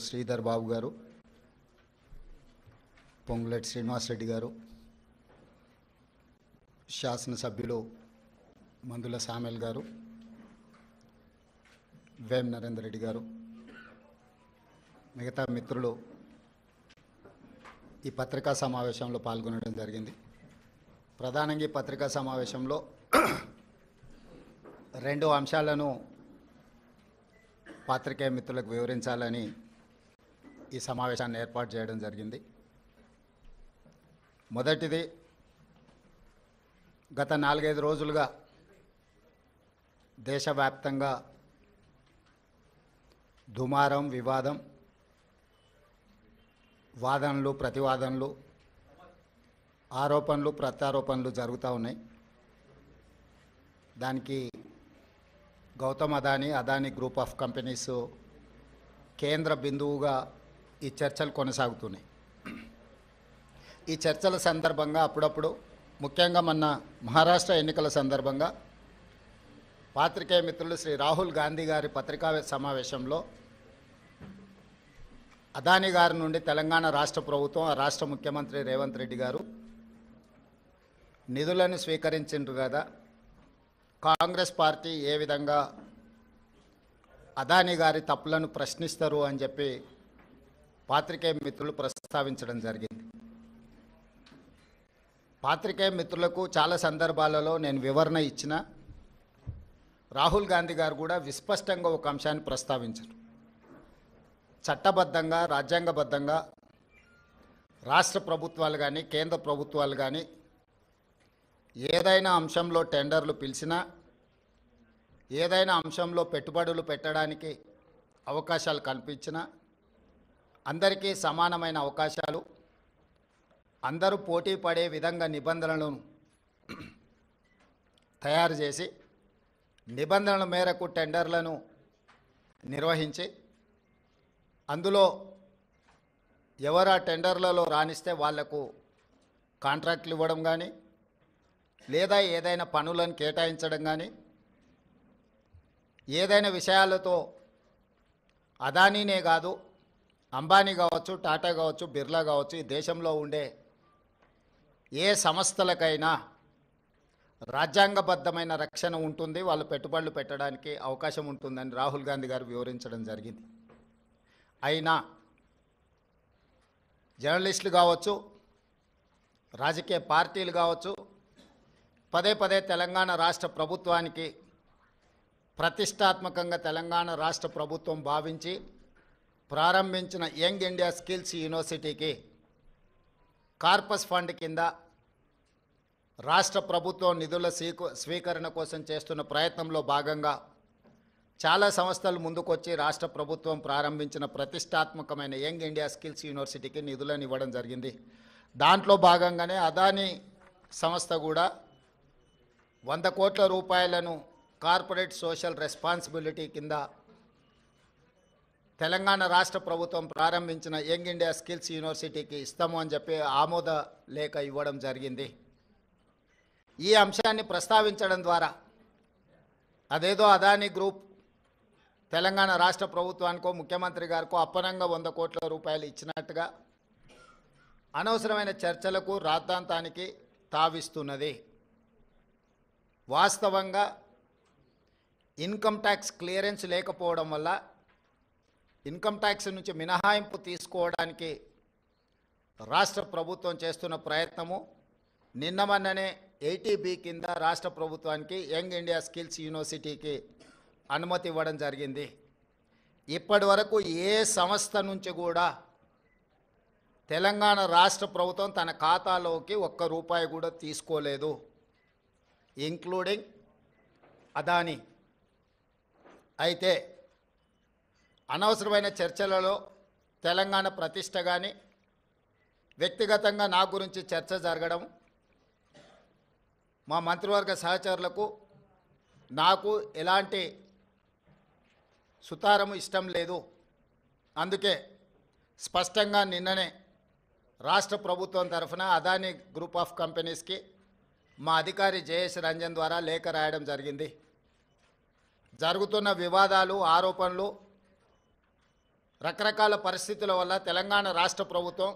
సోదరుడు శ్రీధర్ బాబు గారు, పొంగులేటి శ్రీనివాసరెడ్డి గారు, శాసనసభ్యులు మందుల సామెల్ గారు, వేం నరేందర్ రెడ్డి గారు, మిగతా మిత్రులు ఈ పత్రికా సమావేశంలో పాల్గొనడం జరిగింది. ప్రధానంగా ఈ పత్రికా సమావేశంలో రెండు అంశాలను పాత్రికేయ మిత్రులకు వివరించాలని ఈ సమావేశాన్ని ఏర్పాటు చేయడం జరిగింది. మొదటిది, గత 4-5 రోజులుగా దేశవ్యాప్తంగా దుమారం, వివాదం, వాదనలు, ప్రతివాదనలు, ఆరోపణలు, ప్రత్యారోపణలు జరుగుతూ ఉన్నాయి. దానికి Gautam Adani group of companies కేంద్ర బిందువుగా ఈ చర్చలు కొనసాగుతున్నాయి. ఈ చర్చల సందర్భంగా అప్పుడప్పుడు, ముఖ్యంగా మొన్న మహారాష్ట్ర ఎన్నికల సందర్భంగా పాత్రికేయ మిత్రులు శ్రీ రాహుల్ గాంధీ గారి పత్రికా సమావేశంలో అదానీ గారి నుండి తెలంగాణ రాష్ట్ర ప్రభుత్వం, ఆ రాష్ట్ర ముఖ్యమంత్రి రేవంత్ రెడ్డి గారు నిధులను స్వీకరించిండ్రు కదా, కాంగ్రెస్ పార్టీ ఏ విధంగా అదానీ గారి తప్పులను ప్రశ్నిస్తారు అని చెప్పి పాత్రికేయ మిత్రులు ప్రస్తావించడం జరిగింది. పాత్రికేయ మిత్రులకు చాలా సందర్భాలలో నేను వివరణ ఇచ్చిన, రాహుల్ గాంధీ గారు కూడా విస్పష్టంగా ఒక అంశాన్ని ప్రస్తావించారు. చట్టబద్ధంగా, రాజ్యాంగబద్ధంగా రాష్ట్ర ప్రభుత్వాలు కానీ, కేంద్ర ప్రభుత్వాలు కానీ ఏదైనా అంశంలో టెండర్లు పిలిచినా, ఏదైనా అంశంలో పెట్టుబడులు పెట్టడానికి అవకాశాలు కల్పించినా అందరికీ సమానమైన అవకాశాలు, అందరూ పోటీ పడే విధంగా నిబంధనలను తయారు చేసి నిబంధనల మేరకు టెండర్లను నిర్వహించి అందులో ఎవరు ఆ టెండర్లలో రాణిస్తే వాళ్లకు కాంట్రాక్ట్లు ఇవ్వడం కానీ, లేదా ఏదైనా పనులను కేటాయించడం కానీ, ఏదైనా విషయాలతో అదానీనే కాదు, అంబానీ కావచ్చు, టాటా కావచ్చు, బిర్లా కావచ్చు, ఈ దేశంలో ఉండే ఏ సంస్థలకైనా రాజ్యాంగబద్ధమైన రక్షణ ఉంటుంది, వాళ్ళు పెట్టుబడులు పెట్టడానికి అవకాశం ఉంటుందని రాహుల్ గాంధీ గారు వివరించడం జరిగింది. అయినా జర్నలిస్టులు కావచ్చు, రాజకీయ పార్టీలు కావచ్చు, పదే పదే తెలంగాణ రాష్ట్ర ప్రభుత్వానికి ప్రతిష్టాత్మకంగా తెలంగాణ రాష్ట్ర ప్రభుత్వం భావించి ప్రారంభించిన యంగ్ ఇండియా స్కిల్స్ యూనివర్సిటీకి కార్పస్ ఫండ్ కింద రాష్ట్ర ప్రభుత్వం నిధుల స్వీకరణ కోసం చేస్తున్న ప్రయత్నంలో భాగంగా చాలా సంస్థలు ముందుకొచ్చి రాష్ట్ర ప్రభుత్వం ప్రారంభించిన ప్రతిష్టాత్మకమైన యంగ్ ఇండియా స్కిల్స్ యూనివర్సిటీకి నిధులను ఇవ్వడం జరిగింది. దాంట్లో భాగంగానే అదానీ సంస్థ కూడా 100 కోట్ల రూపాయలను కార్పొరేట్ సోషల్ రెస్పాన్సిబిలిటీ కింద తెలంగాణ రాష్ట్ర ప్రభుత్వం ప్రారంభించిన యంగ్ ఇండియా స్కిల్స్ యూనివర్సిటీకి ఇస్తాము అని చెప్పి ఆమోద లేఖ ఇవ్వడం జరిగింది. ఈ అంశాన్ని ప్రస్తావించడం ద్వారా అదేదో అదానీ గ్రూప్ తెలంగాణ రాష్ట్ర ప్రభుత్వానికో ముఖ్యమంత్రి గారికో అప్పనంగా 100 కోట్ల రూపాయలు ఇచ్చినట్టుగా అనవసరమైన చర్చలకు, రాద్ధాంతానికి తావిస్తున్నది. వాస్తవంగా ఇన్కమ్ ట్యాక్స్ క్లియరెన్స్ లేకపోవడం వల్ల ఇన్కమ్ ట్యాక్స్ నుంచి మినహాయింపు తీసుకోవడానికి రాష్ట్ర ప్రభుత్వం చేస్తున్న ప్రయత్నము నిన్న మొన్ననే 80B కింద రాష్ట్ర ప్రభుత్వానికి యంగ్ ఇండియా స్కిల్స్ యూనివర్సిటీకి అనుమతి ఇవ్వడం జరిగింది. ఇప్పటి వరకు ఏ సంస్థ నుంచి కూడా తెలంగాణ రాష్ట్ర ప్రభుత్వం తన ఖాతాలోకి 1 రూపాయి కూడా తీసుకోలేదు, ఇంక్లూడింగ్ అదానీ. అయితే అనవసరమైన చర్చలలో తెలంగాణ ప్రతిష్ట కానీ, వ్యక్తిగతంగా నా గురించి చర్చ జరగడం, మా మంత్రివర్గ సహచరులకు నాకు ఎలాంటి సుతారము ఇష్టం లేదు. అందుకే స్పష్టంగా నిన్ననే రాష్ట్ర ప్రభుత్వం తరఫున అదానీ గ్రూప్ ఆఫ్ కంపెనీస్కి మా అధికారి జయేష్ రంజన్ ద్వారా లేఖ రాయడం జరిగింది. జరుగుతున్న వివాదాలు, ఆరోపణలు రకరకాల పరిస్థితుల వల్ల తెలంగాణ రాష్ట్ర ప్రభుత్వం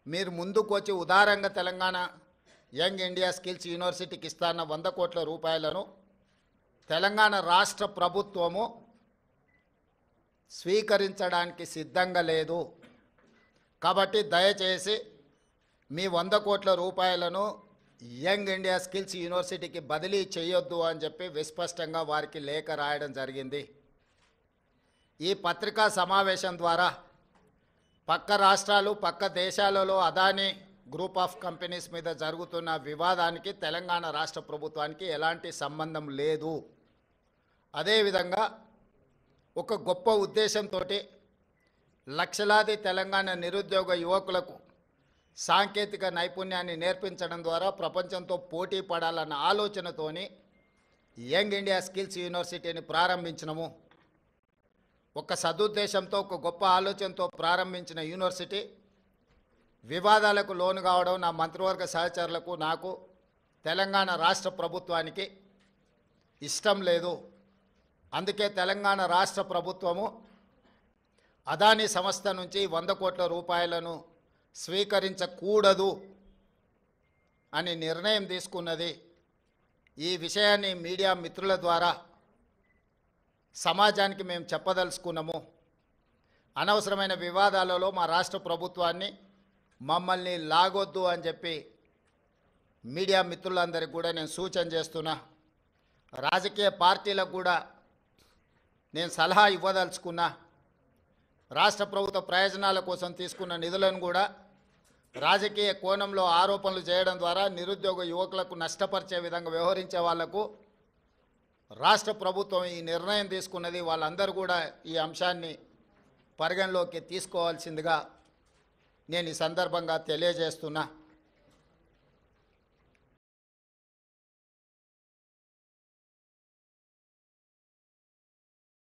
మీరు ముందుకు వచ్చి ఉదారంగా తెలంగాణ యంగ్ ఇండియా స్కిల్స్ యూనివర్సిటీకి ఇస్తాన్న 100 కోట్ల రూపాయలను తెలంగాణ రాష్ట్ర ప్రభుత్వము స్వీకరించడానికి సిద్ధంగా లేదు. కాబట్టి దయచేసి మీ 100 కోట్ల రూపాయలను యంగ్ ఇండియా స్కిల్స్ యూనివర్సిటీకి బదిలీ చేయొద్దు అని చెప్పి విస్పష్టంగా వారికి లేఖ రాయడం జరిగింది. ఈ పత్రికా సమావేశం ద్వారా పక్క రాష్ట్రాలు పక్క దేశాలలో అదానీ గ్రూప్ ఆఫ్ కంపెనీస్ మీద జరుగుతున్న వివాదానికి తెలంగాణ రాష్ట్ర ప్రభుత్వానికి ఎలాంటి సంబంధం లేదు. అదేవిధంగా ఒక గొప్ప ఉద్దేశంతో లక్షలాది తెలంగాణ నిరుద్యోగ యువకులకు సాంకేతిక నైపుణ్యాన్ని నేర్పించడం ద్వారా ప్రపంచంతో పోటీ పడాలన్న ఆలోచనతోని యంగ్ ఇండియా స్కిల్స్ యూనివర్సిటీని ప్రారంభించినము. ఒక సదుద్దేశంతో ఒక గొప్ప ఆలోచనతో ప్రారంభించిన యూనివర్సిటీ వివాదాలకు లోను కావడం నా మంత్రివర్గ సహచరులకు నాకు తెలంగాణ రాష్ట్ర ప్రభుత్వానికి ఇష్టం లేదు. అందుకే తెలంగాణ రాష్ట్ర ప్రభుత్వము అదానీ సంస్థ నుంచి 100 కోట్ల రూపాయలను స్వీకరించకూడదు అని నిర్ణయం తీసుకున్నది. ఈ విషయాన్ని మీడియా మిత్రుల ద్వారా సమాజానికి మేము చెప్పదలుచుకున్నాము. అనవసరమైన వివాదాలలో మా రాష్ట్ర ప్రభుత్వాన్ని మమ్మల్ని లాగొద్దు అని చెప్పి మీడియా మిత్రులందరికీ కూడా నేను సూచన చేస్తున్నా. రాజకీయ పార్టీలకు కూడా నేను సలహా ఇవ్వదలుచుకున్నా. రాష్ట్ర ప్రభుత్వ ప్రయోజనాల కోసం తీసుకున్న నిధులను కూడా రాజకీయ కోణంలో ఆరోపణలు చేయడం ద్వారా నిరుద్యోగ యువకులకు నష్టపరిచే విధంగా వ్యవహరించే వాళ్లకు రాష్ట్ర ప్రభుత్వం ఈ నిర్ణయం తీసుకున్నది. వాళ్ళందరూ కూడా ఈ అంశాన్ని పరిగణలోకి తీసుకోవాల్సిందిగా నేను ఈ సందర్భంగా తెలియజేస్తున్నా.